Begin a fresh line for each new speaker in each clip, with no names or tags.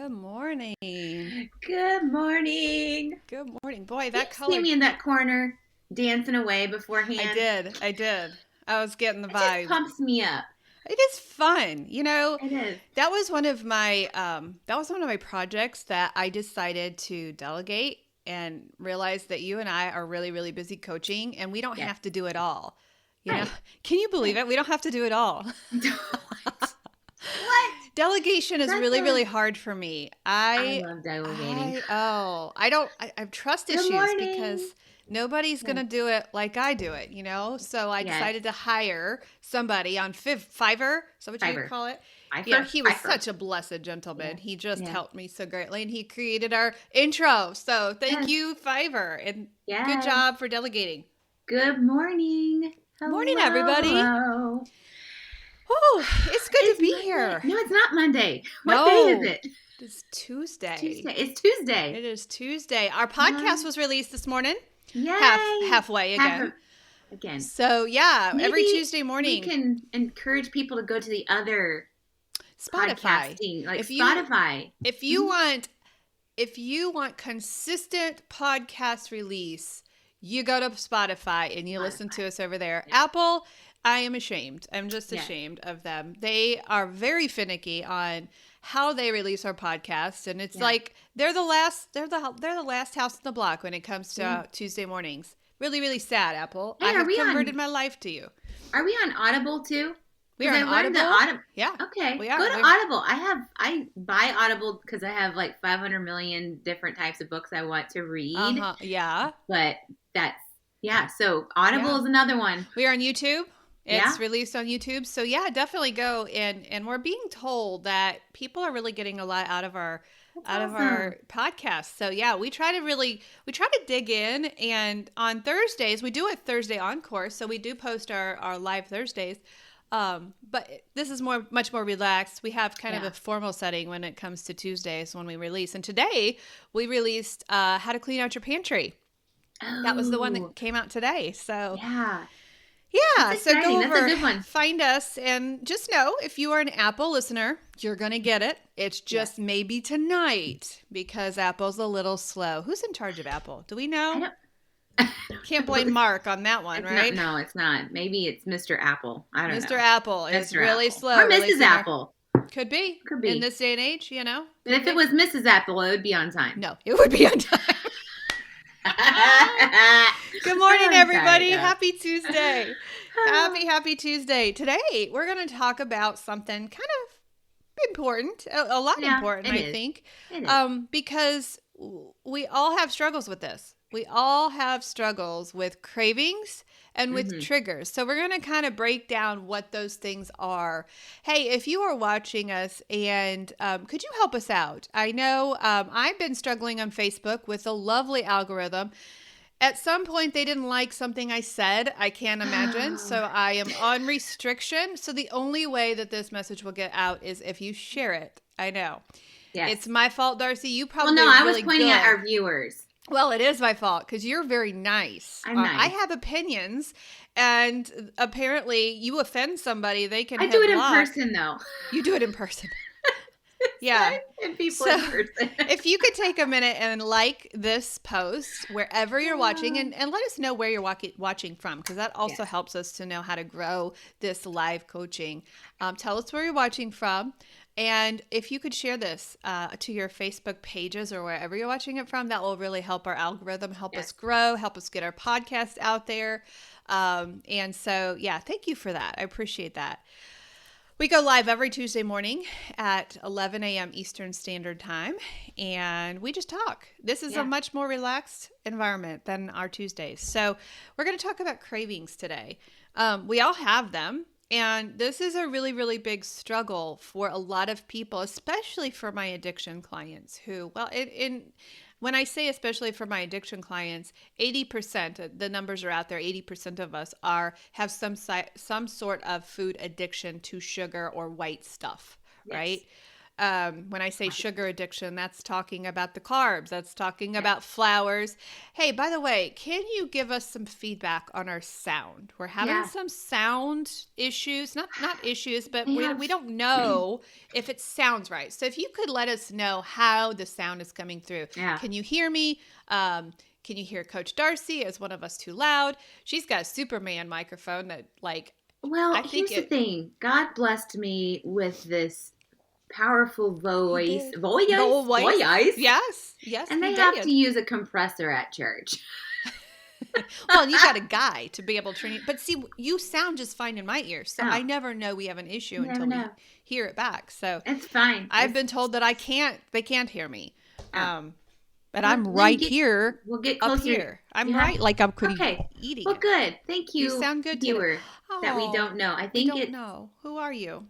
Good morning.
Good morning.
Good morning. Boy,
Did
that
you
color.
see me in that corner dancing away
I
beforehand?
did. I did. I was getting the
It just
vibe.
pumps me up.
It is fun.
It is.
That was one of my projects that I decided to delegate and realize that you and I are really, really busy coaching and we don't
Yes.
have to do it all. You know,
Right.
can you believe it? We don't have to do it all.
What? What?
Delegation is
That's
really, really
a.
hard for me.
I love delegating.
I have trust
Good
issues
morning.
because nobody's going
Yes.
to do it like I do it, So I
Yes.
decided to hire somebody on Fiverr. Is that what you
Fiverr.
call it? Yeah,
Fiverr.
he was
Fiverr.
such a blessed gentleman.
Yes.
He just
Yes.
helped me so greatly and he created our intro. So thank
Yes.
you, Fiverr. And good
Yes.
job for delegating.
Good morning.
Morning,
Hello.
everybody.
Hello.
Oh, it's good to
It's
be
Monday.
here.
No, it's not Monday. What day is
No,
it?
it's Tuesday.
Tuesday. It's Tuesday.
It is Tuesday. Our podcast was released this morning,
Yay!
halfway again.
Again.
So yeah, every
Maybe
Tuesday
we
morning,
can encourage people to go to the other
Spotify.
podcasting, like
If you
Spotify.
if you want if you want consistent podcast release, you go to Spotify and you listen to us over there.
Yeah.
Apple, I am ashamed. I'm just
Yes.
ashamed of them. They are very finicky on how they release our podcast, and it's
Yeah.
like they're the last house on the block when it comes to
Yeah.
Tuesday mornings. Really, really sad, Apple.
Hey,
I
are
have
we
converted
on?
my life to you.
Are we on Audible too?
We are
Because
on
I learned that
Audible. Yeah,
Okay,
we are.
go to Audible. I buy Audible because I have like 500 million different types of books I want to read.
Yeah.
But So Audible is another one.
We are on YouTube. It's
Yeah.
released on YouTube. So yeah, definitely go and we're being told that people are really getting a lot out of our
That's
our podcast. So yeah, we try to dig in, and on Thursdays, we do a Thursday encore, so we do post our live Thursdays. But this is much more relaxed. We have kind of a formal setting when it comes to Tuesdays when we release. And today we released how to clean out your pantry.
Oh.
That was the one that came out today. So
Yeah.
so go over,
That's a good one.
Find us, and just know if you are an Apple listener, you're going to get it. It's just maybe tonight because Apple's a little slow. Who's in charge of Apple? Do we know? Can't blame Mark on that one, right?
No, it's not. Maybe it's Mr. Apple. I don't know.
Mr. Apple is really slow.
Or Mrs. Apple.
Could be.
Could be.
In this day and age,
But if it was Mrs. Apple, it would be on time.
No, it would be on time. Good morning, everybody. Happy Tuesday. Happy Tuesday. Today, we're going to talk about something kind of important, a lot important, I think, because we all have struggles with this. We all have struggles with cravings and with triggers. So we're going to kind of break down what those things are. Hey, if you are watching us and could you help us out? I know I've been struggling on Facebook with a lovely algorithm. At some point, they didn't like something I said. I can't imagine. So I am on restriction. So the only way that this message will get out is if you share it. I know. Yes. It's my fault, Darcy. You probably
I was pointing at our viewers.
Well, it is my fault because you're very nice.
I'm nice.
I have opinions, and apparently you offend somebody, they can.
I do it in person, though.
You do it in person. Yeah.
And people in person.
If you could take a minute and like this post wherever you're watching, and let us know where you're watching from, because that also helps us to know how to grow this live coaching. Tell us where you're watching from. And if you could share this to your Facebook pages or wherever you're watching it from, that will really help our algorithm, help us grow, help us get our podcast out there. And so, thank you for that. I appreciate that. We go live every Tuesday morning at 11 a.m. Eastern Standard Time, and we just talk. This is a much more relaxed environment than our Tuesdays. So we're going to talk about cravings today. We all have them. And this is a really, really big struggle for a lot of people, especially for my addiction clients who, when I say especially for my addiction clients, 80%, the numbers are out there, 80% of us have some sort of food addiction to sugar or white stuff, right? when I say sugar addiction, that's talking about the carbs. That's talking about flours. Hey, by the way, can you give us some feedback on our sound? We're having
Yeah.
some sound issues, not issues, but
Yeah.
we don't know if it sounds right. So if you could let us know how the sound is coming through.
Yeah.
Can you hear me? Can you hear Coach Darcy? Is one of us too loud? She's got a Superman microphone that like
Well,
I think
here's the
it
thing. God blessed me with this powerful
he
voice,
did.
voice,
Voice.
voice,
Yes,
and
he
they have to
did.
use a compressor at church.
Well, and you got a guy to be able to train you. But see, you sound just fine in my ears. So
Oh,
I never know we have an issue
you never
until we
know.
hear it back. So
It's fine.
I've been told that they can't hear me.
Oh.
But
Well,
I'm
then
right here,
we'll get
up
closer.
here. I'm
Yeah.
right, like I'm
Okay.
eating
Well,
it.
good. Thank
You
you,
sound good today.
viewer, that we
Oh,
don't know. I
we
think
don't
it's
know. Who are you?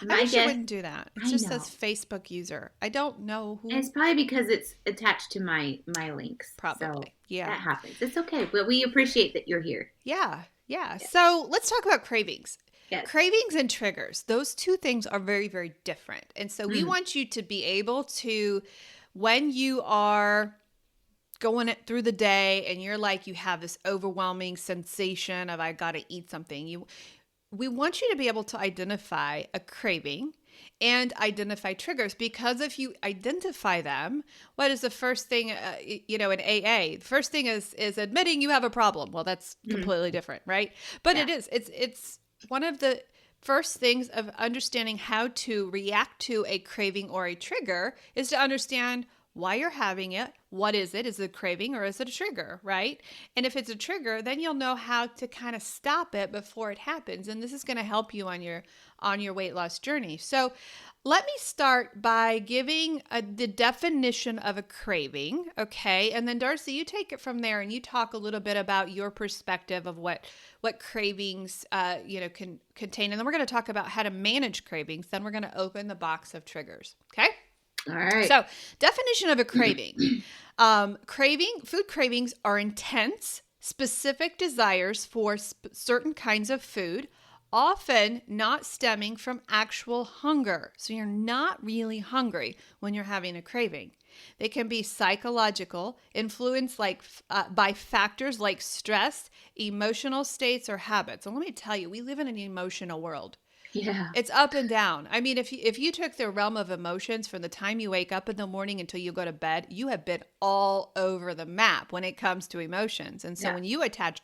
I
my
wish it
guess.
wouldn't do that. It
I
just says
know.
Facebook user. I don't know
And it's
who.
probably because it's attached to my links. So
Probably. Yeah.
that happens. It's okay. But we appreciate that you're here.
Yeah. Yeah.
Yeah.
So let's talk about cravings.
Yes.
Cravings and triggers, those two things are very, very different. And so we
Mm.
want you to be able to, when you are going it through the day and you're like, you have this overwhelming sensation of, I got to eat something. We want you to be able to identify a craving and identify triggers, because if you identify them, what is the first thing, in AA, the first thing is admitting you have a problem. Well, that's completely different, right? But
Yeah.
it's one of the first things of understanding how to react to a craving or a trigger is to understand why you're having it. What is it? Is it a craving or is it a trigger, right? And if it's a trigger, then you'll know how to kind of stop it before it happens. And this is going to help you on your weight loss journey. So let me start by giving the definition of a craving, okay? And then Darcy, you take it from there and you talk a little bit about your perspective of what cravings can contain. And then we're going to talk about how to manage cravings. Then we're going to open the box of triggers, okay?
All right.
So, definition of a craving. Food cravings are intense, specific desires for certain kinds of food, often not stemming from actual hunger. So, you're not really hungry when you're having a craving. They can be psychological, influenced by factors like stress, emotional states, or habits. And let me tell you, we live in an emotional world.
Yeah.
It's up and down. I mean, if you took the realm of emotions from the time you wake up in the morning until you go to bed, you have been all over the map when it comes to emotions. And so when you attach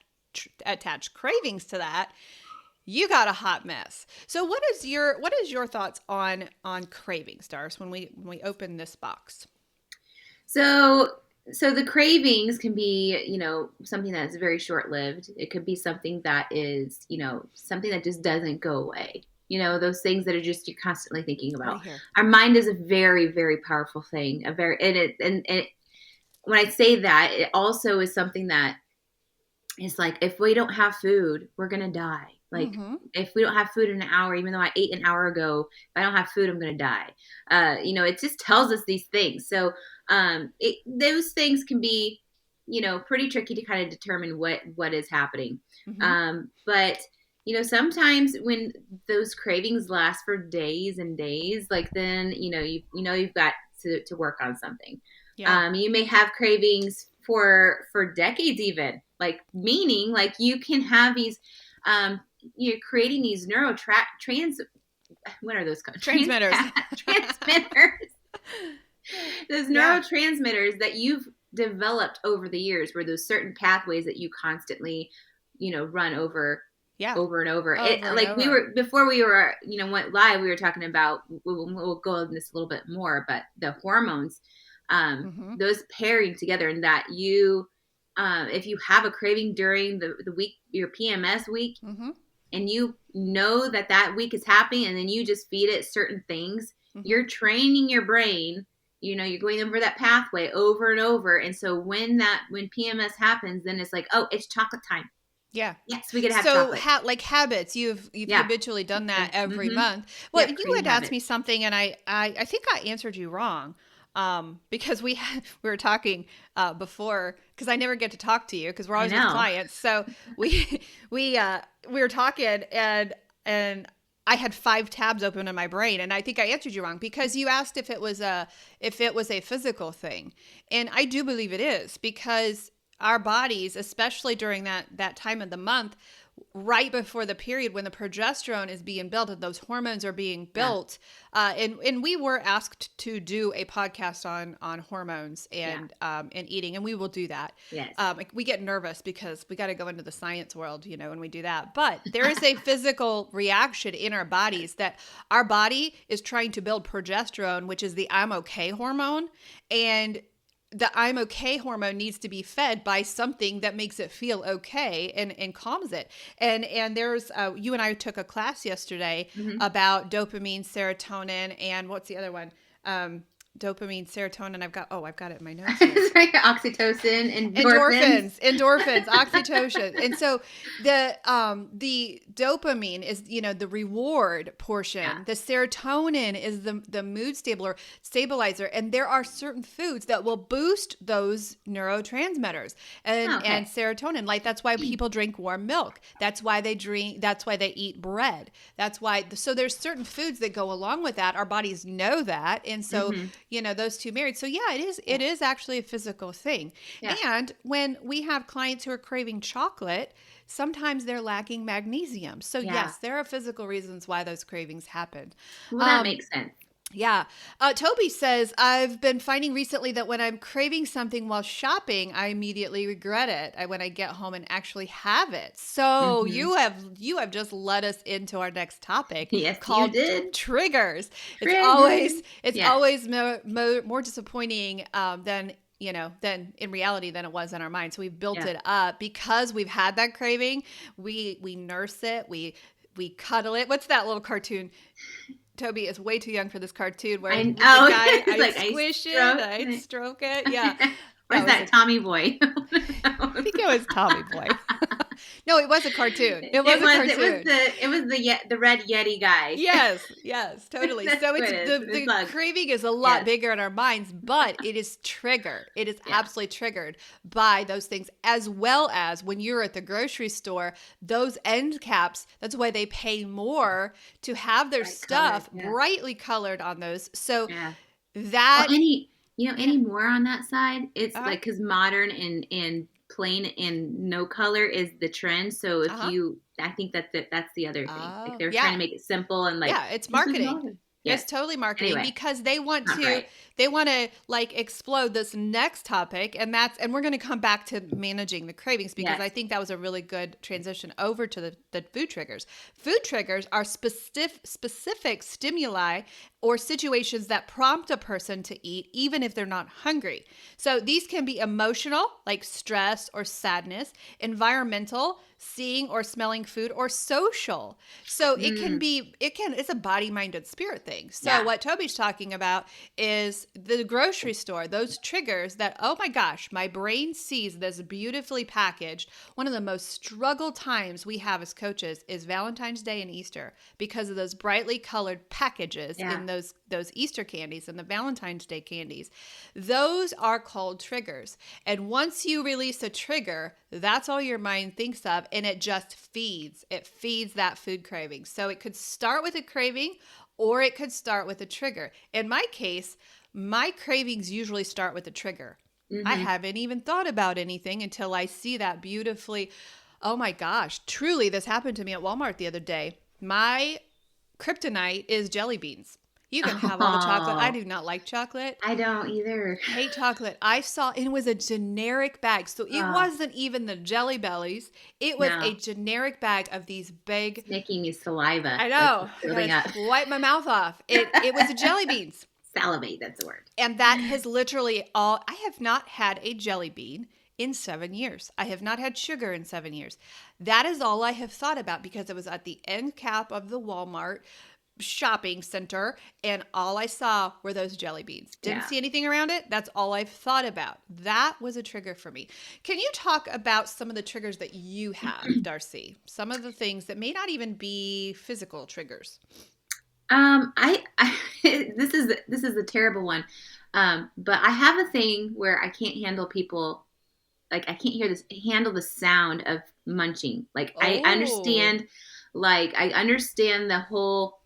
cravings to that, you got a hot mess. So what is your thoughts on cravings, Darce, when we open this box?
So the cravings can be, something that's very short-lived. It could be something that is, something that just doesn't go away. Those things that are just you're constantly thinking about.
Right here.
Our mind is a very, very powerful thing. When I say that, it also is something that is like, if we don't have food, we're gonna die. Like, if we don't have food in an hour, even though I ate an hour ago, if I don't have food, I'm gonna die. It just tells us these things. So those things can be, pretty tricky to kind of determine what is happening. But sometimes when those cravings last for days and days, like then you've got to work on something.
Yeah.
You may have cravings for decades, even, like, meaning like you can have these you're creating these what are those called?
Transmitters.
Transmitters. Those neurotransmitters that you've developed over the years, where those certain pathways that you constantly, run over and over. Before we were, went live, we were talking about, we'll go into this a little bit more, but the hormones, those pairing together, and that if you have a craving during the week, your PMS week, and you know that week is happening, and then you just feed it certain things, you're training your brain. You're going over that pathway over and over. And so when PMS happens, then it's like, oh, it's chocolate time.
Yeah.
Yes, we get to have chocolate.
So like habits, you've habitually done that every month. Well, you had asked me something, and I think I answered you wrong. Because we were talking before, because I never get to talk to you because we're always with clients. So we were talking, and I had 5 tabs open in my brain, and I think I answered you wrong because you asked if it was a physical thing. And I do believe it is, because our bodies, especially during that time of the month, right before the period when the progesterone is being built and those hormones are being built. And we were asked to do a podcast on hormones and eating, and we will do that.
Yes.
We get nervous because we got to go into the science world, when we do that. But there is a physical reaction in our bodies that our body is trying to build progesterone, which is the I'm okay hormone. And the I'm okay hormone needs to be fed by something that makes it feel okay and calms it. And there's you and I took a class yesterday about dopamine, serotonin, and what's the other one? Dopamine, serotonin. I've got it in my notes.
It's like oxytocin,
endorphins, oxytocin. And so the dopamine is, the reward portion. Yeah. The serotonin is the mood stabilizer. And there are certain foods that will boost those neurotransmitters and serotonin. Like, that's why people drink warm milk. That's why they eat bread. So there's certain foods that go along with that. Our bodies know that. And so, those two married. So yeah, it is actually a physical thing. Yeah. And when we have clients who are craving chocolate, sometimes they're lacking magnesium. So yes, there are physical reasons why those cravings happen.
Well, that makes sense.
Yeah. Toby says, I've been finding recently that when I'm craving something while shopping, I immediately regret it when I get home and actually have it. So you have just led us into our next topic.
Yes,
called
you did.
Triggers. It's always more disappointing than in reality than it was in our mind. So we've built it up because we've had that craving. We nurse it. We cuddle it. What's that little cartoon? Toby is way too young for this cartoon where
I
squish it, I'd stroke it. Yeah.
Or is that Tommy Boy?
I think it was Tommy Boy. No, it was a cartoon. It was a cartoon.
It was the red Yeti guy.
Yes, totally. So the craving is a lot bigger in our minds, but it is triggered. It is absolutely triggered by those things, as well as when you're at the grocery store, those end caps, that's why they pay more to have their stuff brightly colored on those. So that...
any more on that side? It's like, because modern and plain and no color is the trend. So if I think that's the other thing. Like, they're trying to make it simple and
it's marketing. It's totally marketing because they want to like explode this next topic, and we're going to come back to managing the cravings because I think that was a really good transition over to the food triggers. Food triggers are specific stimuli or situations that prompt a person to eat even if they're not hungry. So these can be emotional, like stress or sadness, environmental, seeing or smelling food, or social. So it's a body, mind, and spirit thing. So what Toby's talking about is the grocery store, those triggers that, oh my gosh, my brain sees this beautifully packaged. One of the most struggle times we have as coaches is Valentine's Day and Easter because of those brightly colored packages in those Easter candies and the Valentine's Day candies. Those are called triggers. And once you release a trigger, that's all your mind thinks of, and it just feeds. It feeds that food craving. So it could start with a craving, or it could start with a trigger. In my case, my cravings usually start with a trigger. I haven't even thought about anything until I see that beautifully. Oh my gosh, truly, this happened to me at Walmart the other day. My kryptonite is jelly beans. You can have all the chocolate. I do not like chocolate.
I don't either.
I hate chocolate. I saw it was a generic bag. So it wasn't even the Jelly Bellies. It was a generic bag of these big...
It's making me saliva.
I know. Wipe my mouth off. It was the jelly beans.
Salivate, that's the word.
And that has literally all... I have not had a jelly bean in 7 years. I have not had sugar in 7 years. That is all I have thought about because it was at the end cap of the Walmart shopping center, and all I saw were those jelly beans. Didn't see anything around it. That's all I've thought about. That was a trigger for me. Can you talk about some of the triggers that you have, Darcy? Some of the things that may not even be physical triggers.
I this is a terrible one. But I have a thing where I can't handle people. Like, I can't handle the sound of munching. Like, I understand Like, I understand the whole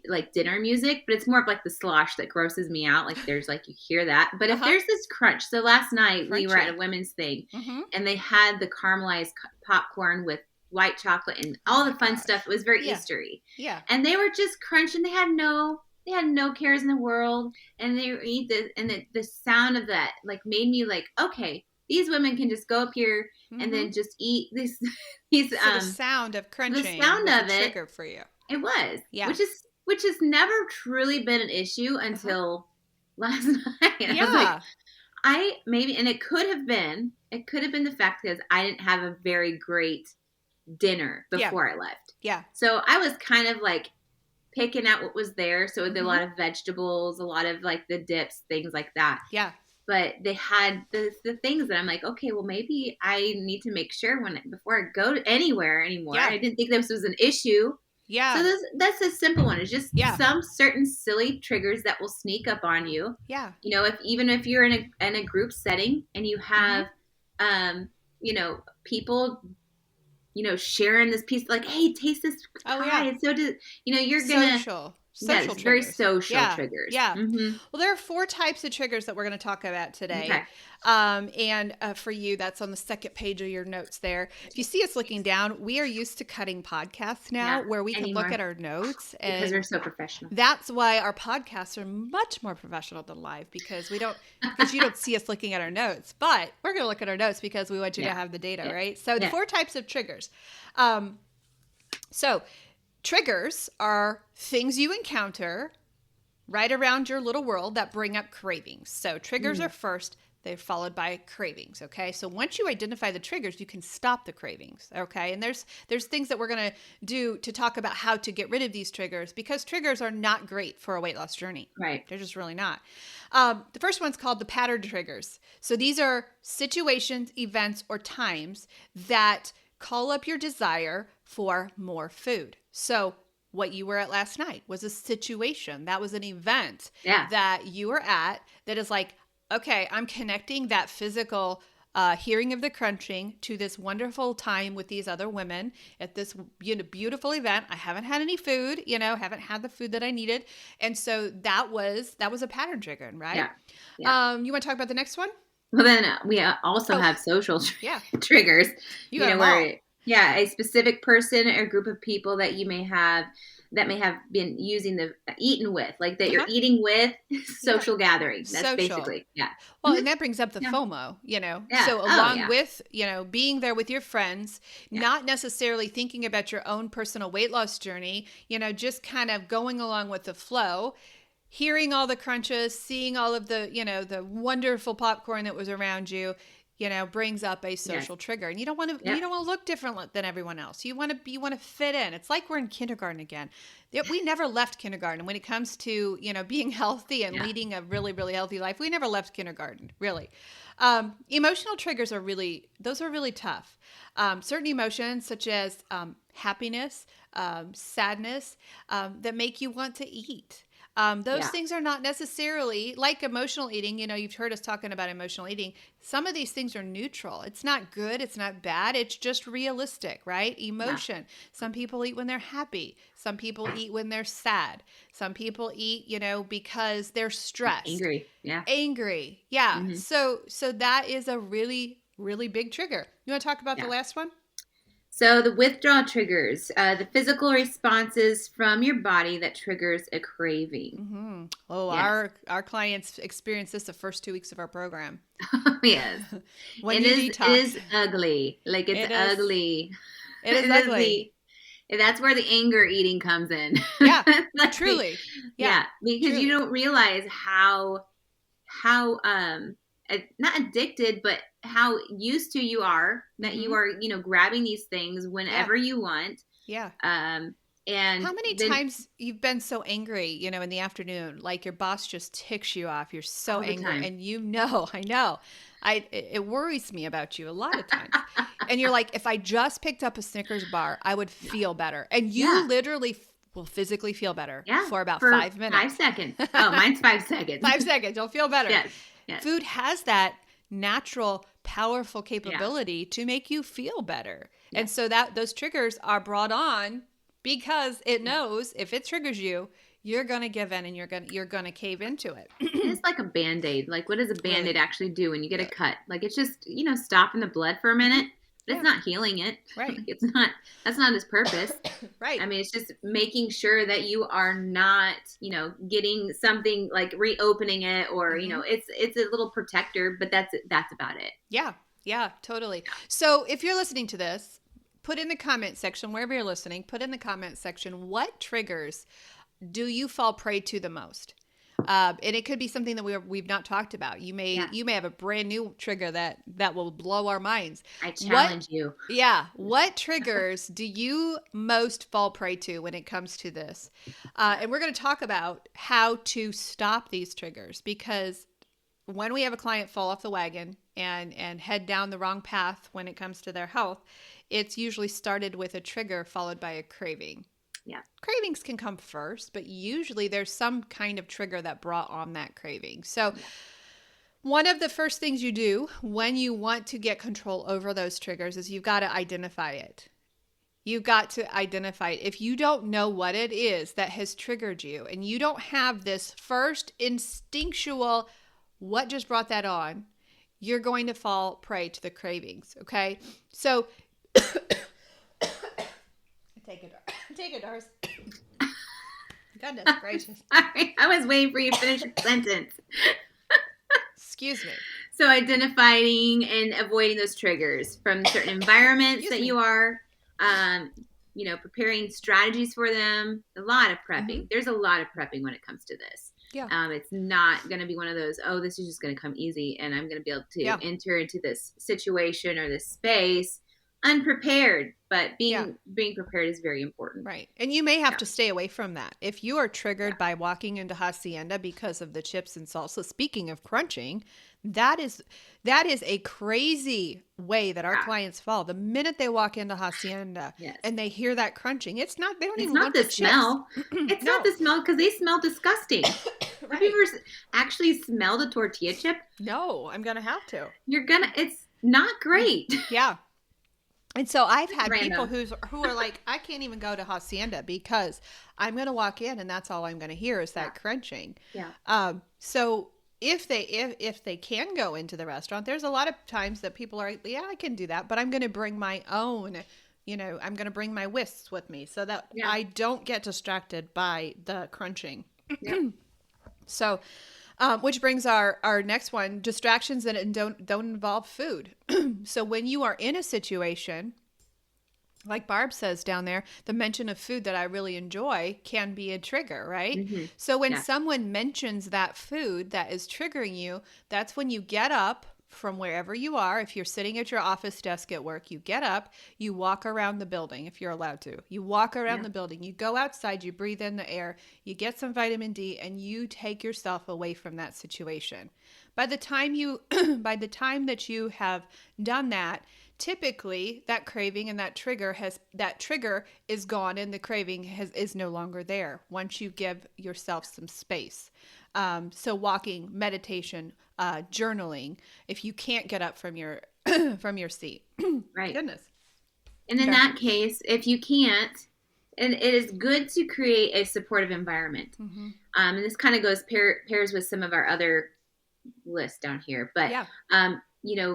like dinner music, but it's more of like the slosh that grosses me out. Like, there's like, you hear that. But if there's this crunch, so last night we were at a women's thing, and they had the caramelized popcorn with white chocolate and all the fun stuff. It was very Eastery.
Yeah.
And they were just crunching. They had no cares in the world, and they eat this, and the sound of that like made me like, okay, these women can just go up here and then just eat these
so the sound of crunching, the sound of it, trigger for you.
It was, which has never truly been an issue until last night. And I was like, and it could have been the fact because I didn't have a very great dinner before I left. Yeah. So I was kind of like picking out what was there. So there were a lot of vegetables, a lot of like the dips, things like that. Yeah. But they had the things that I'm like, okay, well, maybe I need to make sure before I go anywhere anymore. Yeah. I didn't think this was an issue. Yeah. So that's a simple one. It's just some certain silly triggers that will sneak up on you. Yeah. You know, even if you're in a group setting and you have, you know, people, you know, sharing this piece, like, hey, taste this pie. And so you know, you're going to. Social triggers. Very social triggers. Yeah. Well, there are 4 types of triggers that we're going to talk about today. Okay. And for you, that's on the second page of your notes there. If you see us looking down, we are used to cutting podcasts now where we can look at our notes. And because we're so professional.
That's why our podcasts are much more professional than live because you don't see us looking at our notes. But we're going to look at our notes because we want you to have the data, right? So the 4 types of triggers. Triggers are things you encounter right around your little world that bring up cravings. So triggers are first, they're followed by cravings, okay? So once you identify the triggers, you can stop the cravings, okay? And there's things that we're going to do to talk about how to get rid of these triggers because triggers are not great for a weight loss journey. Right. They're just really not. The first one's called the pattern triggers. So these are situations, events, or times that call up your desire for more food. So what you were at last night was a situation. That was an event that you were at that is like, okay, I'm connecting that physical hearing of the crunching to this wonderful time with these other women at this beautiful event. I haven't had any food, haven't had the food that I needed. And so that was a pattern trigger, right? Yeah. You want to talk about the next one?
Well, then we also have social triggers.
You know, where
a specific person or group of people that you may have been eaten with, like that you're eating with, social gathering. That's basically,
Well, and that brings up the FOMO, So along with, being there with your friends, not necessarily thinking about your own personal weight loss journey, just kind of going along with the flow, hearing all the crunches, seeing all of the, the wonderful popcorn that was around you, brings up a social trigger. And you don't want to look different than everyone else. You want to fit in. It's like we're in kindergarten again. We never left kindergarten. When it comes to, being healthy and leading a really, really healthy life, we never left kindergarten, really. Emotional triggers are really tough. Certain emotions such as happiness, sadness, that make you want to eat. Those things are not necessarily like emotional eating. You've heard us talking about emotional eating. Some of these things are neutral. It's not good. It's not bad. It's just realistic, right? Emotion. Yeah. Some people eat when they're happy. Some people eat when they're sad. Some people eat, because they're stressed.
Angry. Yeah.
Angry. Yeah. Mm-hmm. So that is a really, really big trigger. You want to talk about the last one?
So the withdrawal triggers, the physical responses from your body that triggers a craving.
Mm-hmm. Oh, yes. Our clients experience this the first 2 weeks of our program.
Yes. It is ugly. Like it's ugly.
It is ugly.
That's where the anger eating comes in.
Yeah, truly.
Yeah, because truly. You don't realize how not addicted, but how used to you are that you are, grabbing these things whenever you want. Yeah. And
how many times you've been so angry, in the afternoon, like your boss just ticks you off. You're so angry and I know. It worries me about you a lot of times. And you're like, if I just picked up a Snickers bar, I would feel better. And you literally will physically feel better for about 5 minutes.
5 seconds. Oh, mine's 5 seconds.
5 seconds. You'll feel better.
Yes.
Food has that natural, powerful capability to make you feel better. And so that those triggers are brought on because it knows if it triggers you, you're going to give in and you're going to cave into it.
It's like a Band-Aid. Like, what does a Band-Aid actually do when you get a cut? Like, it's just, stopping the blood for a minute. But it's not healing it.
Right.
Like, that's not its purpose.
Right.
I mean, it's just making sure that you are not, getting something like reopening it or, it's a little protector, but that's about it.
Yeah. Yeah, totally. So if you're listening to this, put in the comment section, wherever you're listening, put in the comment section, what triggers do you fall prey to the most? And it could be something that we've not talked about. You may have a brand new trigger that will blow our minds.
I challenge you.
Yeah. What triggers do you most fall prey to when it comes to this? And we're going to talk about how to stop these triggers, because when we have a client fall off the wagon and head down the wrong path when it comes to their health, it's usually started with a trigger followed by a craving.
Yeah.
Cravings can come first, but usually there's some kind of trigger that brought on that craving. So one of the first things you do when you want to get control over those triggers is you've got to identify it. You've got to identify it. If you don't know what it is that has triggered you and you don't have this first instinctual, what just brought that on, you're going to fall prey to the cravings. Okay. So Take it, Darcy. Goodness gracious.
Sorry, I was waiting for you to finish your sentence.
Excuse me.
So identifying and avoiding those triggers from certain environments that you are, preparing strategies for them. A lot of prepping. Mm-hmm. There's a lot of prepping when it comes to this.
Yeah.
It's not going to be one of those, this is just going to come easy and I'm going to be able to enter into this situation or this space unprepared, but being prepared is very important.
Right. And you may have to stay away from that. If you are triggered by walking into Hacienda because of the chips and salsa, speaking of crunching, that is a crazy way that our clients fall. The minute they walk into Hacienda and they hear that crunching, they don't even want the
smell. It's not the smell because they smell disgusting. Right. Have you ever actually smelled a tortilla chip?
No, I'm going to have to.
It's not great.
Yeah. And so I've had people who are like, I can't even go to Hacienda because I'm going to walk in and that's all I'm going to hear is that crunching.
Yeah.
So if they can go into the restaurant, there's a lot of times that people are, I can do that, but I'm going to bring my own, I'm going to bring my whisks with me so that I don't get distracted by the crunching. Yeah. So, which brings our next one, distractions that don't involve food. So when you are in a situation, like Barb says down there, the mention of food that I really enjoy can be a trigger, right? Mm-hmm. So when someone mentions that food that is triggering you, that's when you get up from wherever you are. If you're sitting at your office desk at work, you get up, you walk around the building if you're allowed to. You walk around the building, you go outside, you breathe in the air, you get some vitamin D, and you take yourself away from that situation. By the time that you have done that, typically that craving and that trigger is gone and the craving is no longer there once you give yourself some space. So walking, meditation, journaling, if you can't get up from your seat.
Right.
Goodness.
And in that case, if you can't, and it is good to create a supportive environment. Mm-hmm. And this kind of goes pairs with some of our other lists down here. But,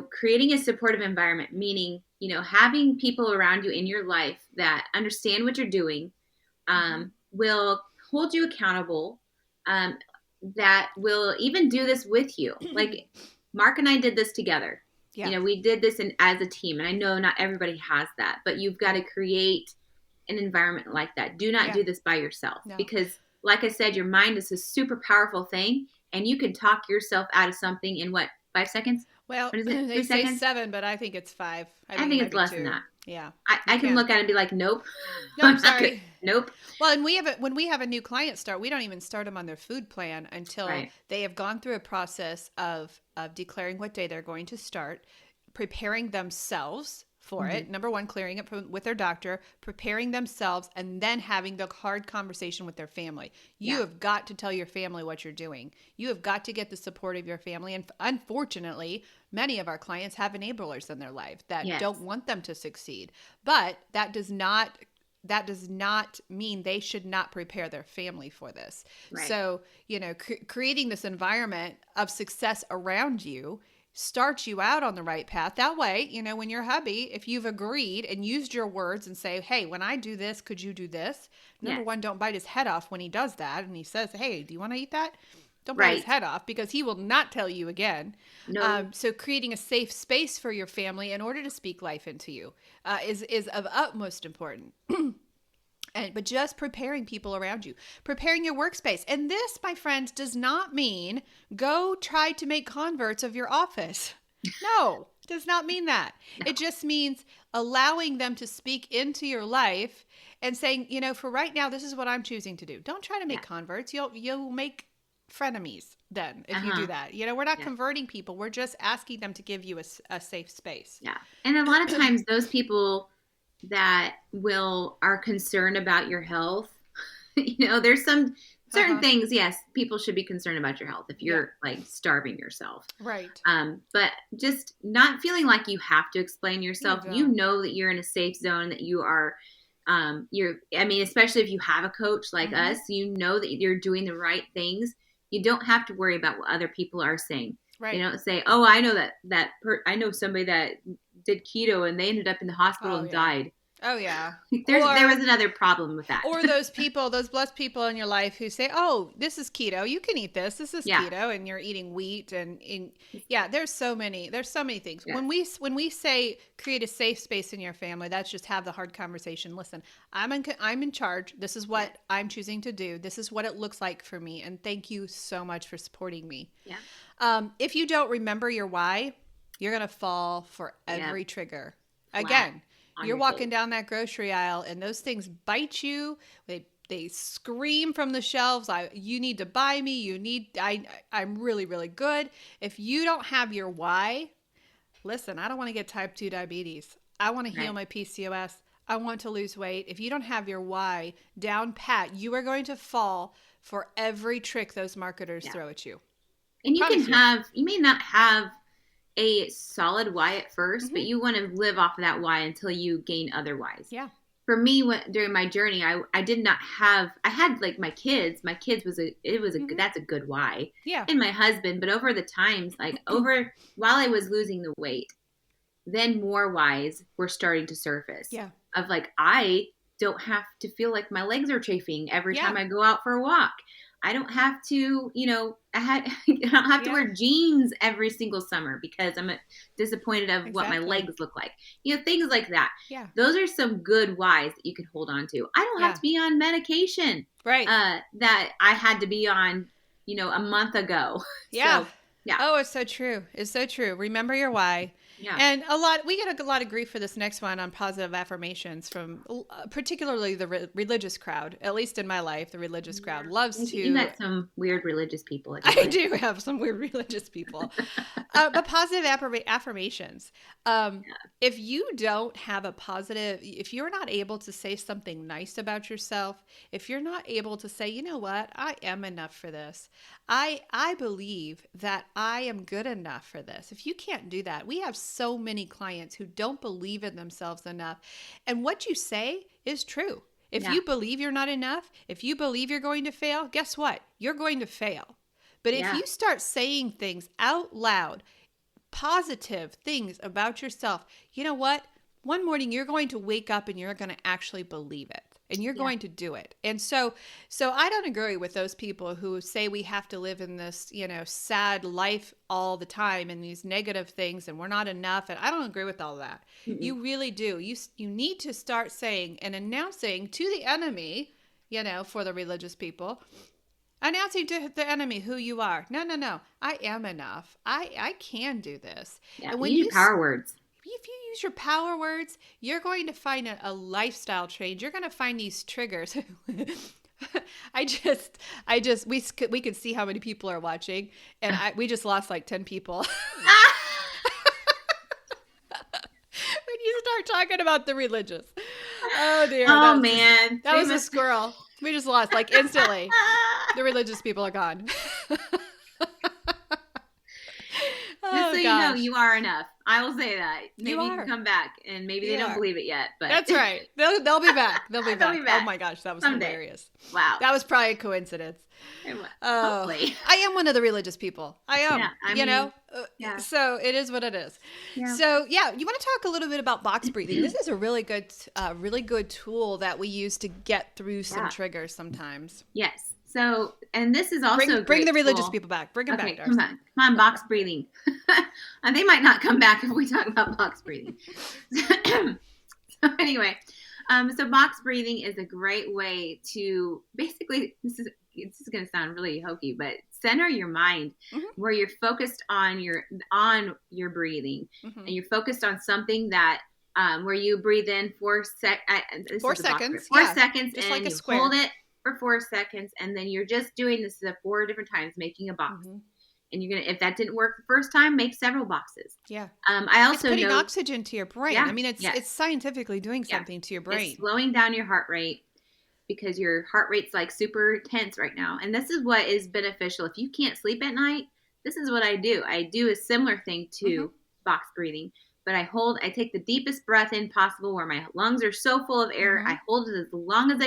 creating a supportive environment, meaning, having people around you in your life that understand what you're doing, will hold you accountable, that will even do this with you. Like Mark and I did this together. Yeah. We did this as a team, and I know not everybody has that, but you've got to create an environment like that. Do not do this by yourself because, like I said, your mind is a super powerful thing, and you can talk yourself out of something in 5 seconds?
Well,
what is it?
They say 7, but I think it's 5.
I think it's less
2.
than that.
Yeah.
I can look at it and be like, nope.
No, I'm sorry.
Nope.
Well, and when we have a new client start, we don't even start them on their food plan until they have gone through a process of declaring what day they're going to start, preparing themselves for it. Number one, clearing it with their doctor, preparing themselves, and then having the hard conversation with their family. You have got to tell your family what you're doing. You have got to get the support of your family. And unfortunately, many of our clients have enablers in their life that don't want them to succeed. But that does not mean they should not prepare their family for this. Right. So, creating this environment of success around you starts you out on the right path. That way, when your hubby, if you've agreed and used your words and say, hey, when I do this, could you do this? Number one, don't bite his head off when he does that. And he says, hey, do you want to eat that? Don't bite his head off, because he will not tell you again. No. So creating a safe space for your family in order to speak life into you is of utmost importance. But just preparing people around you, preparing your workspace. And this, my friends, does not mean go try to make converts of your office. No, does not mean that. No. It just means allowing them to speak into your life and saying, for right now, this is what I'm choosing to do. Don't try to make converts. You'll make frenemies then if you do that. We're not converting people. We're just asking them to give you a safe space.
Yeah. And a lot of times those people that are concerned about your health, there's some certain things, yes, people should be concerned about your health if you're like starving yourself.
Right.
But just not feeling like you have to explain yourself. You know that you're in a safe zone, that you are, especially if you have a coach like us, that you're doing the right things. You don't have to worry about what other people are saying. Right. They don't say, oh, I know I know somebody that did keto and they ended up in the hospital and died.
Oh, yeah.
There was another problem with that.
Or those blessed people in your life who say, oh, this is keto. You can eat this. This is keto. And you're eating wheat. And there's so many things. Yeah. When we say create a safe space in your family, that's just have the hard conversation. Listen, I'm in charge. This is what I'm choosing to do. This is what it looks like for me. And thank you so much for supporting me. Yeah. If you don't remember your why, you're going to fall for every trigger. Again, you're walking down that grocery aisle and those things bite you. They scream from the shelves. You need to buy me. I'm really, really good. If you don't have your why, listen, I don't want to get type 2 diabetes. I want to heal my PCOS. I want to lose weight. If you don't have your why down pat, you are going to fall for every trick those marketers throw at you.
And you may not have a solid why at first, but you want to live off of that why until you gain other whys. Yeah. For me, during my journey, I did not have, I had like my kids that's a good why. Yeah. And my husband, but over the times, while I was losing the weight, then more whys were starting to surface. Yeah. Of I don't have to feel like my legs are chafing every time I go out for a walk. I don't have to, I don't have to wear jeans every single summer because I'm disappointed of what my legs look like. Things like that. Yeah. Those are some good whys that you can hold on to. I don't have to be on medication. Right. That I had to be on, a month ago.
Yeah. So, yeah. Oh, it's so true. It's so true. Remember your why. Yeah. And we get a lot of grief for this next one on positive affirmations from particularly the religious crowd. At least in my life, the religious crowd loves to.
You met some weird religious people.
I do have some weird religious people. But positive affirmations. If you don't have if you're not able to say something nice about yourself, if you're not able to say, you know what, I am enough for this. I believe that I am good enough for this. If you can't do that, we have so many clients who don't believe in themselves enough. And what you say is true. If you believe you're not enough, if you believe you're going to fail, guess what? You're going to fail. But if you start saying things out loud, positive things about yourself, you know what? One morning you're going to wake up and you're going to actually believe it. And you're going to do it. And so I don't agree with those people who say we have to live in this, sad life all the time and these negative things and we're not enough. And I don't agree with all that. Mm-mm. You really do. You need to start saying and announcing to the enemy, for the religious people, announcing to the enemy who you are. No. I am enough. I can do this.
Yeah, and when you use power words.
If you use your power words, you're going to find a lifestyle change. You're going to find these triggers. We could see how many people are watching, and we just lost 10 people. When you talking about the religious. Oh dear.
Oh man.
That was a squirrel. We just lost like instantly. The religious people are gone.
Just so you know, you are enough. I will say that. Maybe you can come back, and maybe they don't believe it yet. But
that's right. They'll be back. They'll be back. Oh my gosh, that was hilarious.
Wow.
That was probably a coincidence.
Hopefully.
I am one of the religious people. I am.
Yeah,
So it is what it is. Yeah. So you want to talk a little bit about box breathing. This is a really good tool that we use to get through some triggers sometimes.
Yes. So, and this is also
bring the religious people back. Bring them back, Darcy.
Come on, box breathing. And they might not come back if we talk about box breathing. So anyway, so box breathing is a great way to basically, this is going to sound really hokey, but center your mind where you're focused on your breathing, and you're focused on something that where you breathe in 4 seconds.
4 seconds.
4 seconds,
just
and
like a
you
square.
hold it for 4 seconds, and then you're just doing this 4 different times, making a box. And you're gonna, if that didn't work the first time, make several boxes.
Yeah.
I also
it's putting oxygen to your brain.
Yeah,
I mean, it's scientifically doing something to your brain.
It's slowing down your heart rate, because your heart rate's like super tense right now. And this is what is beneficial. If you can't sleep at night, this is what I do. I do a similar thing to box breathing, but I take the deepest breath in possible, where my lungs are so full of air. I hold it as long as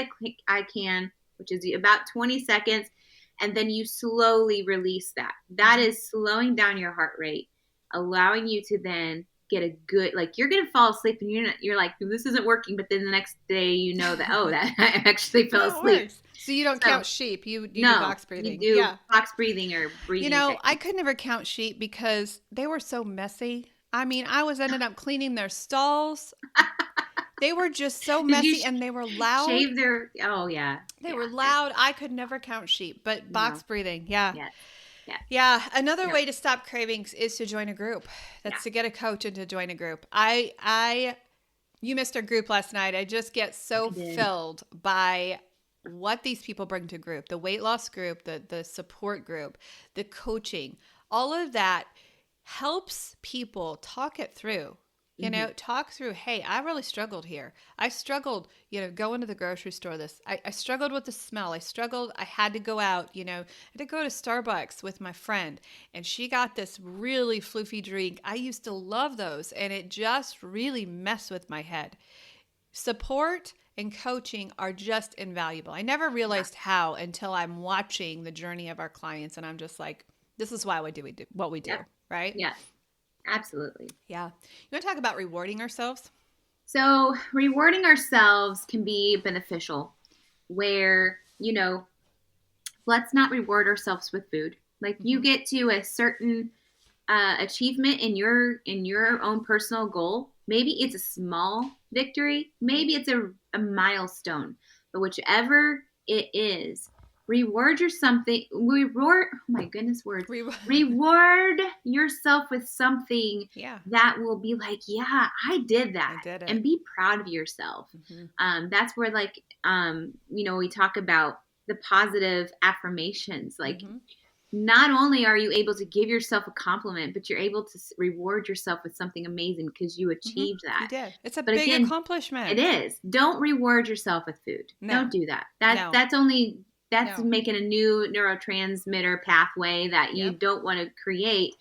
I can, which is about 20 seconds. And then you slowly release that. That is slowing down your heart rate, allowing you to then get a good, like, you're going to fall asleep, and you're like, this isn't working. But then the next day, you know that, that I actually fell asleep.
So you don't count sheep. You do box breathing.
You do box breathing or breathing.
I could never count sheep because they were so messy. I mean, I ended up cleaning their stalls. They were just so messy, and they were loud.
Shave their,
They were loud. I could never count sheep, but box breathing,
Yeah.
Another way to stop cravings is to join a group. That's to get a coach and to join a group. You missed our group last night. I just get so filled by what these people bring to group. The weight loss group, the support group, the coaching, all of that helps people talk it through. Talk through, hey, I really struggled here. I struggled, going to the grocery store. I struggled with the smell. I had to go out, I had to go to Starbucks with my friend, and she got this really floofy drink. I used to love those, and it just really messed with my head. Support and coaching are just invaluable. I never realized how until I'm watching the journey of our clients, and I'm just like, this is why we do what we do, right?
Yeah. Absolutely.
Yeah. You want to talk about rewarding ourselves?
So rewarding ourselves can be beneficial, where, let's not reward ourselves with food. Like you get to a certain achievement in your own personal goal. Maybe it's a small victory. Maybe it's a milestone, but whichever it is, reward yourself with something that will be like, yeah, I did that.
I did it.
And be proud of yourself. That's where we talk about the positive affirmations. Like not only are you able to give yourself a compliment, but you're able to reward yourself with something amazing because you achieved that.
You did. It's a big accomplishment.
It is. Don't reward yourself with food. No. Don't do that. That's making a new neurotransmitter pathway that you don't want to create.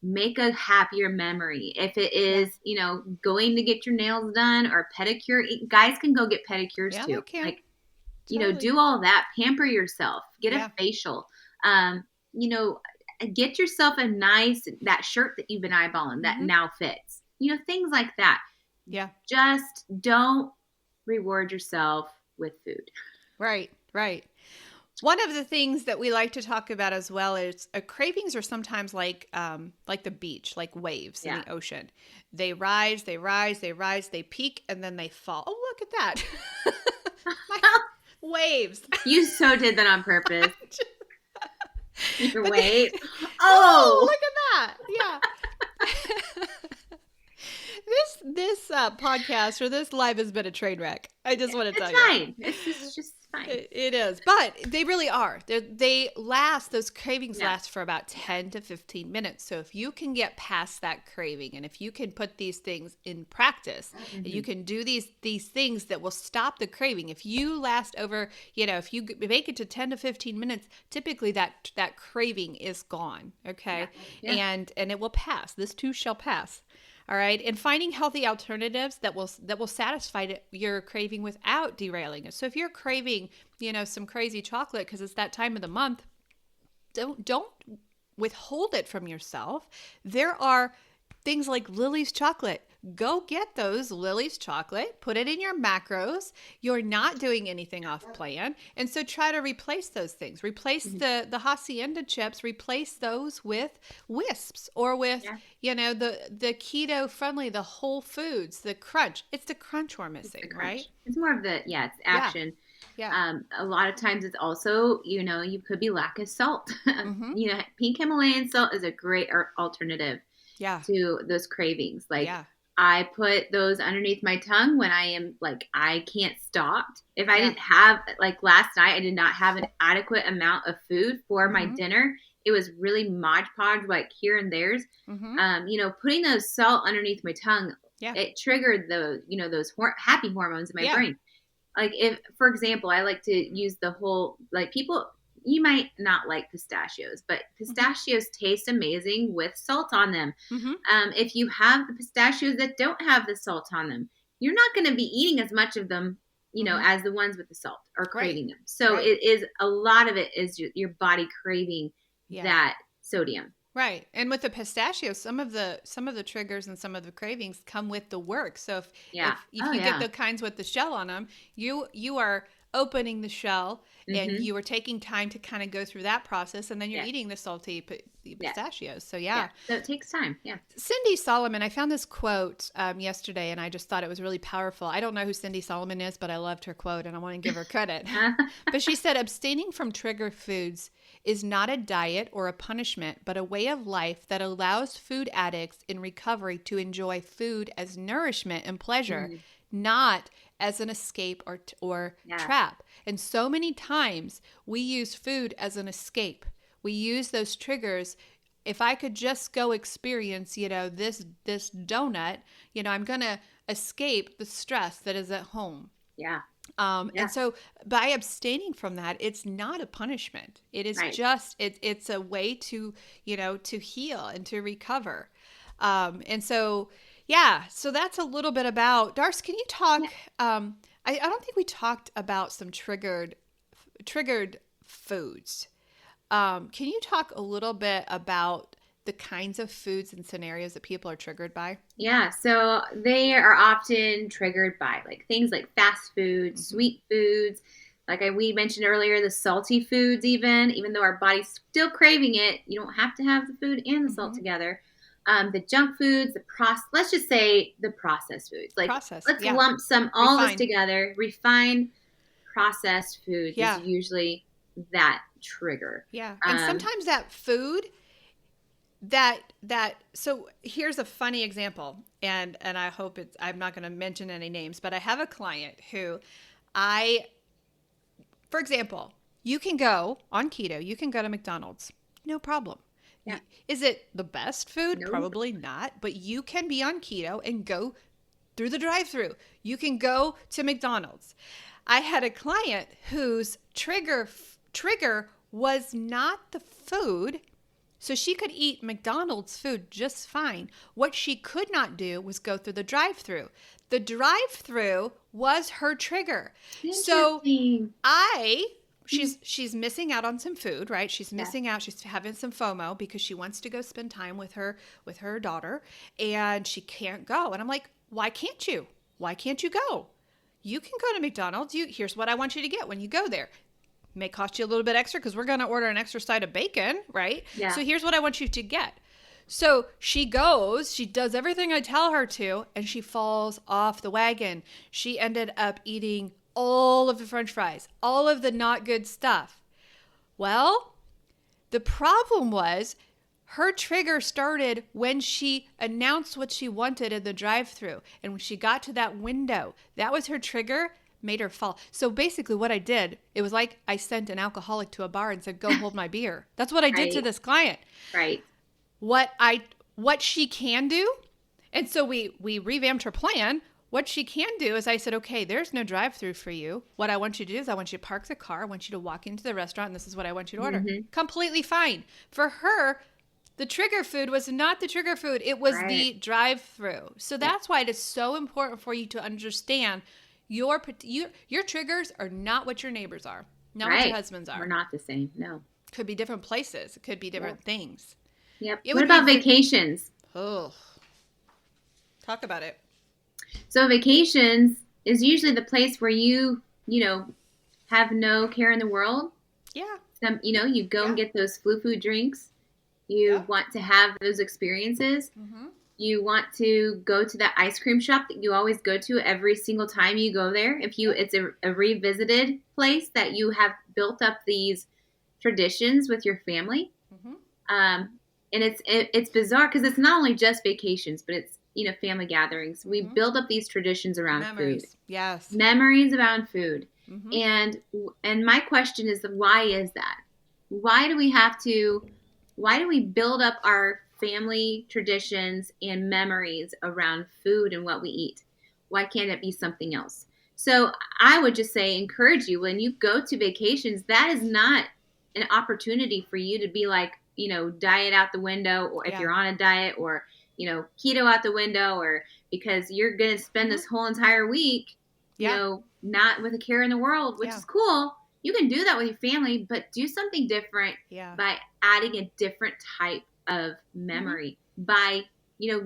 Make a happier memory. If it is, going to get your nails done or pedicure, guys can go get pedicures too.
They can.
Like, do all that. Pamper yourself. Get a facial. Get yourself that shirt that you've been eyeballing that now fits. Things like that.
Yeah.
Just don't reward yourself with food.
Right. One of the things that we like to talk about as well is cravings are sometimes like the beach, like waves in the ocean. They rise, they peak, and then they fall. Oh, look at that. Waves.
You so did that on purpose. Your wave.
Oh, look at that. Yeah. This podcast or this live has been a train wreck. I just want to tell you.
It's fine. It's just fine.
It is, but they really are. Those cravings last for about 10 to 15 minutes. So if you can get past that craving, and if you can put these things in practice, and you can do these things that will stop the craving. If you last over, if you make it to 10 to 15 minutes, typically that craving is gone. Okay. Yeah. And it will pass. This too shall pass. All right. And finding healthy alternatives that will satisfy your craving without derailing it. So if you're craving, some crazy chocolate because it's that time of the month, don't withhold it from yourself. There are things like Lily's chocolate. Go get those Lily's chocolate, put it in your macros. You're not doing anything off plan. And so try to replace those things. Replace the Hacienda chips, replace those with Wisps or with, the keto friendly, the Whole Foods, the crunch. It's the crunch we're missing, right?
It's more of it's action. Yeah. A lot of times it's also, you could be lack of salt. Pink Himalayan salt is a great alternative to those cravings. I put those underneath my tongue when I am I can't stop. If I didn't have, last night, I did not have an adequate amount of food for my dinner. It was really Mod Podge, here and there's. Putting those salt underneath my tongue, it triggered those happy hormones in my brain. If, for example, I like to use the whole, people, you might not like pistachios, but pistachios taste amazing with salt on them. If you have the pistachios that don't have the salt on them, you're not going to be eating as much of them, as the ones with the salt or craving them. So it is, a lot of it is your body craving that sodium.
Right. And with the pistachios, some of the triggers and some of the cravings come with the work. So if you get the kinds with the shell on them, you are opening the shell and you are taking time to kind of go through that process, and then you're eating the salty pistachios. So
so it takes time.
Cindy Solomon, I found this quote yesterday, and I just thought it was really powerful. I don't know who Cindy Solomon is, but I loved her quote and I want to give her credit. But she said, abstaining from trigger foods is not a diet or a punishment, but a way of life that allows food addicts in recovery to enjoy food as nourishment and pleasure, not as an escape or trap. And so many times we use food as an escape. We use those triggers. If I could just go experience, this donut, I'm going to escape the stress that is at home. And so by abstaining from that, it's not a punishment. It is just, it's a way to, to heal and to recover. And so, so that's a little bit about, Darcy, can you talk, I don't think we talked about some triggered foods. Can you talk a little bit about the kinds of foods and scenarios that people are triggered by?
Yeah, so they are often triggered by things like fast food, sweet foods, we mentioned earlier, the salty foods even though our body's still craving it, you don't have to have the food and the salt together. The junk foods, let's just say the processed foods. Let's lump all this together. Refined processed foods is usually that trigger.
Yeah, and sometimes that food so here's a funny example, and I hope I'm not going to mention any names, but I have a client who for example, you can go on keto, you can go to McDonald's, no problem. Yeah. Is it the best food? Nope. Probably not, but you can be on keto and go through the drive-thru. You can go to McDonald's. I had a client whose trigger was not the food. So she could eat McDonald's food just fine. What she could not do was go through the drive-thru. The drive-thru was her trigger. So she's missing out on some food, right? She's missing out. She's having some FOMO because she wants to go spend time with her daughter, and she can't go. And I'm like, why can't you? Why can't you go? You can go to McDonald's. Here's what I want you to get when you go there. May cost you a little bit extra because we're going to order an extra side of bacon, right? Yeah. So here's what I want you to get. So she goes, she does everything I tell her to, and she falls off the wagon. She ended up eating all of the French fries, all of the not good stuff. Well, the problem was her trigger started when she announced what she wanted in the drive-thru. And when she got to that window, that was her trigger. made her fall. So basically what I did, it was like I sent an alcoholic to a bar and said, go hold my beer. That's what I did to this client.
Right.
What she can do. And so we revamped her plan. What she can do is I said, okay, there's no drive-through for you. What I want you to do is I want you to park the car. I want you to walk into the restaurant, and this is what I want you to order. Completely fine. For her, the trigger food was not the trigger food. It was the drive-through. So that's why it is so important for you to understand your triggers are not what your neighbors are, not what your husband's are.
We're not the same. No.
Could be different places. It could be different things.
Yep. What about vacations?
Oh, talk about it.
So vacations is usually the place where you have no care in the world.
Yeah.
You go and get those flu drinks. You want to have those experiences. Mm-hmm. You want to go to that ice cream shop that you always go to every single time you go there. It's a revisited place that you have built up these traditions with your family. Mm-hmm. And it's bizarre because it's not only just vacations, but it's family gatherings. We build up these traditions around food.
Yes.
Memories around food. Mm-hmm. And my question is, why is that? Why do we build up our family traditions and memories around food and what we eat? Why can't it be something else? So I would just say, encourage you, when you go to vacations, that is not an opportunity for you to be like, diet out the window, or if you're on a diet, or keto out the window, or because you're going to spend this whole entire week, not with a care in the world, which is cool. You can do that with your family, but do something different by adding a different type of memory, by,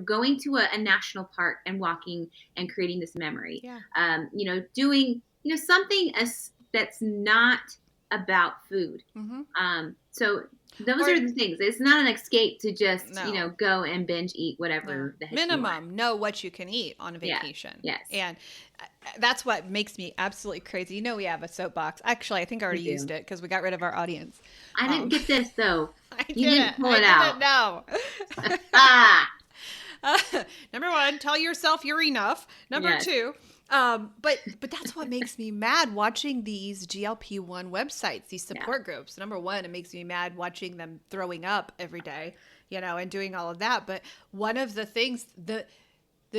going to a national park and walking and creating this memory, doing, something that's not about food. So those are the things. It's not an escape to just, go and binge eat whatever the heck
minimum, know what you can eat on a vacation.
Yes.
And that's what makes me absolutely crazy. We have a soapbox. Actually, I think I already used it because we got rid of our audience.
I didn't get this, though. You
didn't
pull it out.
No. Number one, tell yourself you're enough. Number two, but that's what makes me mad watching these GLP-1 websites, these support groups. Number one, it makes me mad watching them throwing up every day, and doing all of that. But one of the things, the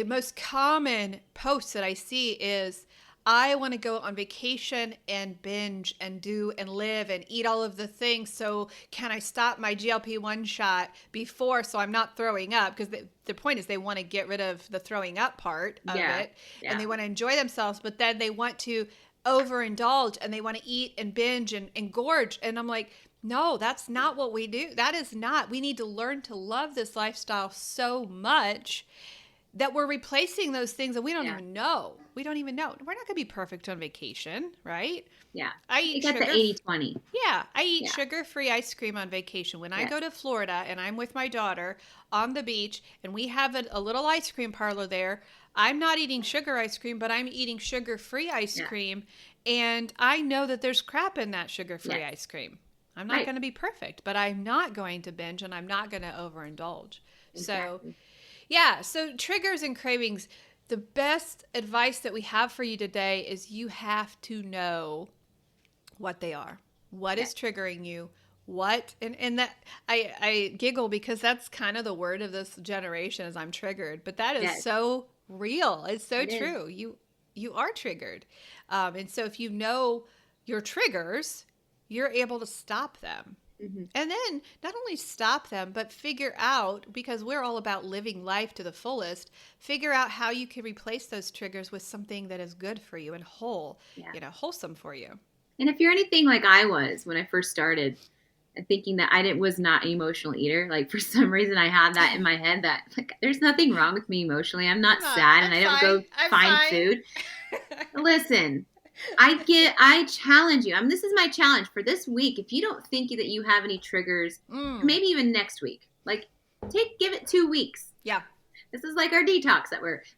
most common posts that I see is, I want to go on vacation and binge and do and live and eat all of the things. So can I stop my GLP-1 shot before, so I'm not throwing up? Because the point is they want to get rid of the throwing up part of it. Yeah. And they want to enjoy themselves, but then they want to overindulge and they want to eat and binge and gorge. And I'm like, no, that's not what we do. That is not. We need to learn to love this lifestyle so much that we're replacing those things that we don't even know. We don't even know. We're not going to be perfect on vacation, right?
Yeah.
I eat
sugar. You got the 80-20.
Yeah. I eat sugar-free ice cream on vacation. When I go to Florida and I'm with my daughter on the beach and we have a little ice cream parlor there, I'm not eating sugar ice cream, but I'm eating sugar-free ice cream. And I know that there's crap in that sugar-free ice cream. I'm not going to be perfect, but I'm not going to binge and I'm not going to overindulge. Exactly. So triggers and cravings, the best advice that we have for you today is you have to know what they are. What is triggering you? What, and that I giggle because that's kind of the word of this generation is I'm triggered, but that is so real. It's so true. You are triggered. And so if you know your triggers, you're able to stop them. Mm-hmm. And then not only stop them, but figure out, because we're all about living life to the fullest, figure out how you can replace those triggers with something that is good for you and wholesome for you.
And if you're anything like I was when I first started, thinking that I was not an emotional eater, like for some reason I had that in my head that like there's nothing wrong with me emotionally. I'm not sad and I don't go find food. Listen. I challenge you. This is my challenge for this week. If you don't think that you have any triggers, maybe even next week, give it 2 weeks.
Yeah.
This is like our detox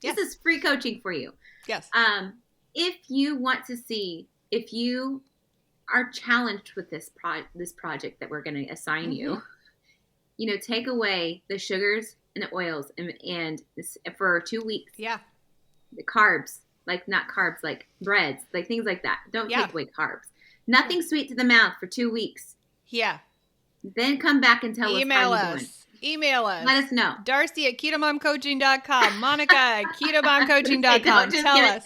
this is free coaching for you.
Yes.
If you want to see, if you are challenged with this project that we're going to assign you, take away the sugars and the oils and for 2 weeks.
Yeah.
The carbs. like not carbs, like breads, like things like that. Don't take away carbs. Nothing sweet to the mouth for 2 weeks.
Yeah.
Then come back and tell us how you're doing.
Email us.
Let us know.
Darcy at ketomomcoaching.com. Monica at ketomomcoaching.com. Tell us.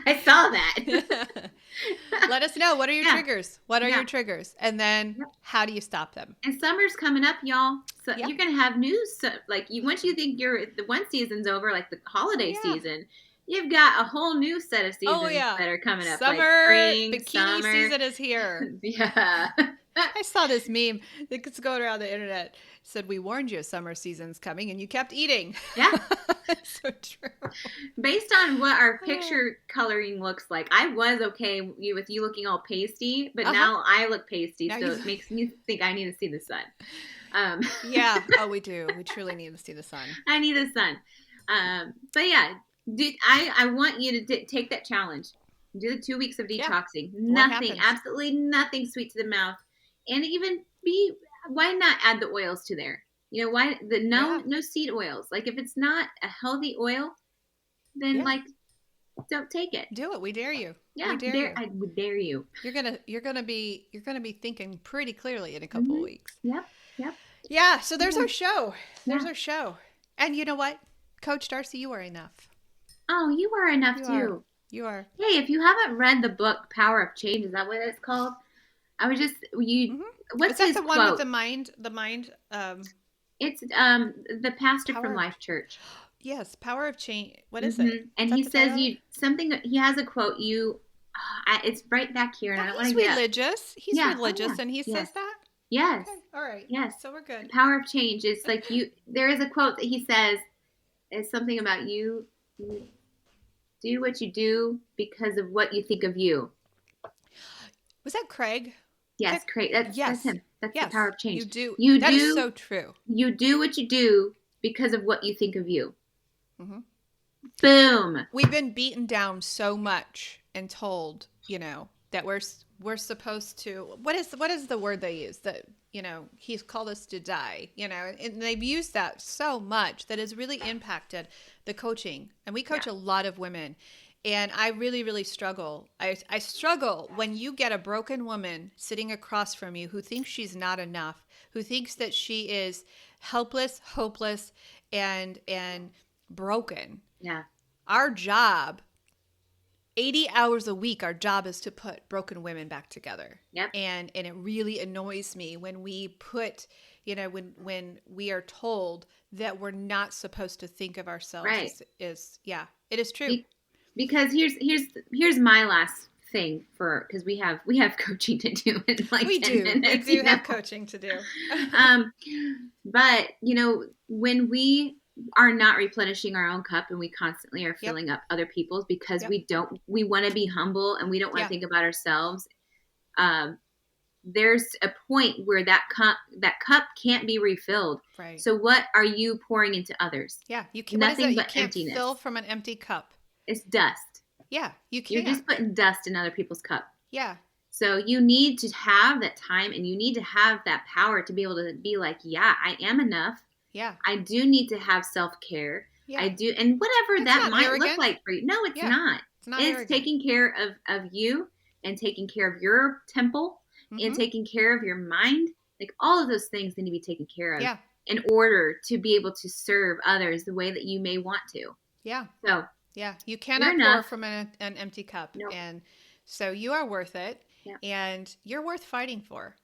I saw that.
Let us know. What are your triggers? What are your triggers? And then how do you stop them?
And summer's coming up, y'all. So you're going to have news. So, like once you think the one season's over, like the holiday season, you've got a whole new set of seasons that are coming up.
Summer,
like spring,
bikini season is here.
Yeah.
I saw this meme that's going around the internet. It said, we warned you summer season's coming and you kept eating.
Yeah.
So true.
Based on what our picture coloring looks like, I was okay with you looking all pasty, but now I look pasty, so it makes me think I need to see the sun.
Yeah. Oh, we do. We truly need to see the sun.
I need the sun. But yeah, I want you to take that challenge. Do the 2 weeks of detoxing. Nothing, absolutely nothing sweet to the mouth. And even why not add the oils to there? You know, why no seed oils? Like if it's not a healthy oil, then like don't take it.
Do it. We dare you.
Yeah, I would dare you.
You're gonna be thinking pretty clearly in a couple of weeks.
Yep.
Yeah. So there's our show. There's our show. And you know what, Coach Darcy, you are enough.
Oh, you are enough too.
You are.
Hey, if you haven't read the book Power of Change, is that what it's called? I was just what's his
the
quote?
One with the mind?
It's the pastor from Life Church.
Yes, Power of Change. What is it?
And he says he has a quote. It's right back here, and I don't want to get
religious. He's religious, and he says that.
Yes.
Okay. All right.
Yes.
So we're good.
The power of change is like there is a quote that he says. It's something about you do what you do because of what you think of you.
Was that Craig?
Yes, Craig. That's him. That's the power of change.
That is so true.
You do what you do because of what you think of you. Mm-hmm. Boom.
We've been beaten down so much and told, that we're supposed to. What is the word they use? That he's called us to die. And they've used that so much that has really impacted the coaching. And we coach a lot of women. And I really, really struggle. I struggle when you get a broken woman sitting across from you who thinks she's not enough, who thinks that she is helpless, hopeless, and broken.
Yeah.
Our job, 80 hours a week, our job is to put broken women back together.
Yep.
And it really annoys me when we put, when we are told that we're not supposed to think of ourselves it is true.
Because here's my last thing because we have coaching to do in like
we
10
do.
minutes.
We do have coaching to do.
But when we are not replenishing our own cup and we constantly are filling up other people's because we want to be humble and we don't want to think about ourselves. There's a point where that cup can't be refilled.
Right.
So what are you pouring into others?
Yeah. You can't,
nothing but
you can't
emptiness.
Fill from an empty cup.
It's dust.
Yeah, you can't.
You're just putting dust in other people's cup.
Yeah.
So you need to have that time and you need to have that power to be able to be like, yeah, I am enough.
Yeah.
I do need to have self-care.
Yeah.
I do. And whatever that might
arrogant.
look like for you. No, it's not.
It's not
It's
arrogant.
taking care of you and taking care of your temple and taking care of your mind. Like all of those things need to be taken care of in order to be able to serve others the way that you may want to.
Yeah.
So
yeah, you cannot pour from an empty cup. Nope. And so you are worth it and you're worth fighting for.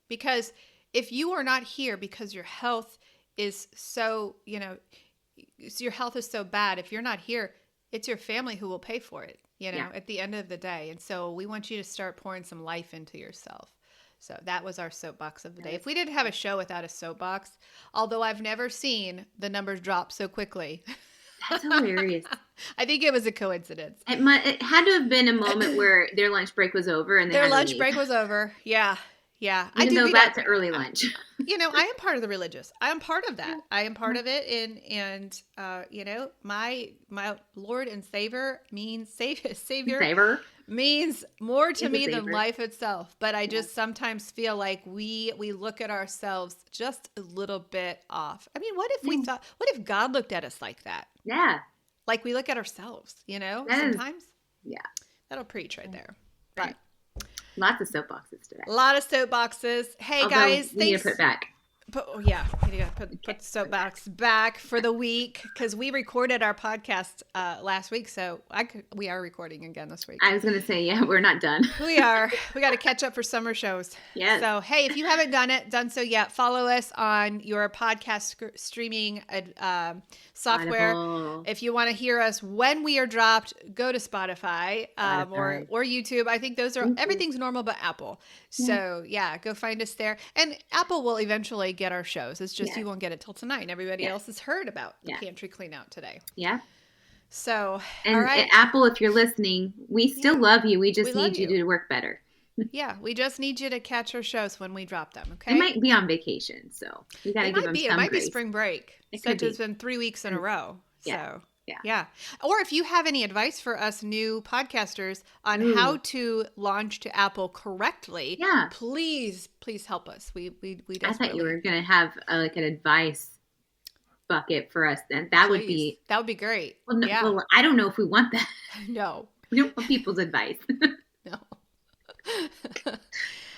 Because if you are not here because your health is so, your health is so bad, if you're not here, it's your family who will pay for it, at the end of the day. And so we want you to start pouring some life into yourself. So that was our soapbox of the day. If we didn't have a show without a soapbox, although I've never seen the numbers drop so quickly.
That's hilarious.
I think it was a coincidence.
It had to have been a moment where their lunch break was over and
their lunch break was over. Yeah. Yeah.
Even though that's an early lunch.
I am part of the religious. I am part of that. I am part of it. And my Lord and Savior means Savior means more to me than life itself. But I just sometimes feel like we look at ourselves just a little bit off. I mean, what if God looked at us like that?
Yeah.
like we look at ourselves, sometimes.
Yeah.
That'll preach right there. But
lots of soapboxes today.
A lot of soapboxes. Hey,
although
guys,
we need to put back.
We need to put soapbox back for the week because we recorded our podcast last week, so we are recording again this week.
I was going to say, yeah, we're not done.
We are. We got to catch up for summer shows.
Yes.
So, hey, if you haven't done so yet, follow us on your podcast streaming software.
Audible.
If you want to hear us when we are dropped, go to Spotify, or YouTube. I think those are everything's normal but Apple. So, yeah, go find us there. And Apple will eventually get our shows. It's just you won't get it till tonight. And everybody else has heard about the pantry clean out today.
Yeah.
So,
and,
all right.
and Apple, if you're listening, we still love you. We just need you to work better.
Yeah, we just need you to catch our shows when we drop them, okay?
They might be on vacation, so we got to give them some grace.
It might be spring break. It's been 3 weeks in a row. So, yeah. Or if you have any advice for us new podcasters on how to launch to Apple correctly, please help us. We desperately.
I thought you were going to have an advice bucket for us then. That would be
great.
Well, no, well, I don't know if we want that.
No.
We don't want people's advice.
No.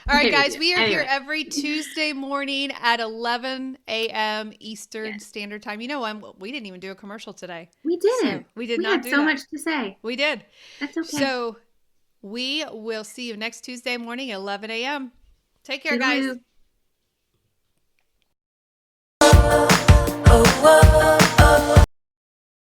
All right, guys, we are here every Tuesday morning at 11 a.m. Eastern Standard Time. You know what? We didn't even do a commercial today.
We didn't.
So we had
so much to say.
We did.
That's okay.
So we will see you next Tuesday morning at 11 a.m. Take care, guys.